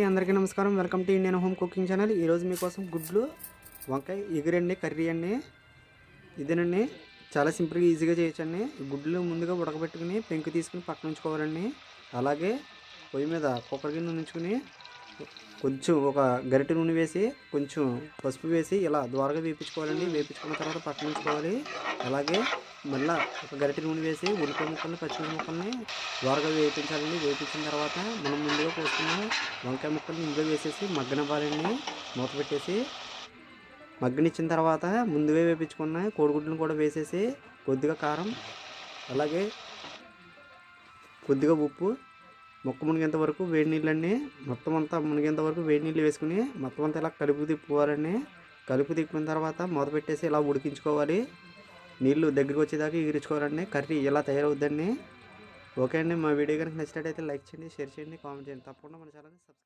అందరికీ నమస్కారం. Welcome to Indian home cooking channel. ఈరోజు మీకోసం గుడ్లు వంకాయ ఎగురండి కర్రీ అండి. ఇదేనండి చాలా సింపుల్గా ఈజీగా చేయొచ్చండి. గుడ్లు ముందుగా ఉడకబెట్టుకుని పెంకు తీసుకుని పక్కన ఉంచుకోవాలండి. అలాగే పొయ్యి మీద కుక్కర్ గిన్నె ఉంచుకుని కొంచెం ఒక గరిటె నూనె వేసి కొంచెం పసుపు వేసి ఇలా ద్వారగా వేయించుకోవాలండి. వేయించుకున్న తర్వాత పక్కన ఉంచుకోవాలి. అలాగే మళ్ళీ ఒక గరిటె నూనె వేసి ఉల్లిపాయ ముక్కల్ని పచ్చిమిరపకాయ ముక్కల్ని ద్వారగా వేయించాలండి. వేయించిన తర్వాత మనం ముందుగా కోసుకున్న వంకాయ ముక్కల్ని ఇందులో వేసేసి మగ్గనివ్వాలండి. మూత పెట్టేసి మగ్గనిచ్చిన తర్వాత ముందుగా వేయించుకున్న కోడిగుడ్లను కూడా వేసేసి కొద్దిగా కారం అలాగే కొద్దిగా ఉప్పు ముక్క మునిగేంత వరకు వేడి నీళ్ళండి మొత్తం అంతా మునిగేంత వరకు వేడి నీళ్ళు వేసుకుని మొత్తం అంతా ఇలా కలుపు తిప్పుకోవాలండి. కలుపు తిప్పిన తర్వాత మూత పెట్టేసి ఇలా ఉడికించుకోవాలి. నీళ్ళు దగ్గరికి వచ్చేదాకా ఎగిరించుకోవాలండి. కర్రీ ఇలా తయారవుద్దండి. ఓకే అండి, మా వీడియో కనుక నచ్చినట్టయితే లైక్ చేయండి, షేర్ చేయండి, కామెంట్ చేయండి. తప్పకుండా మన ఛానల్ని సబ్స్క్రైబ్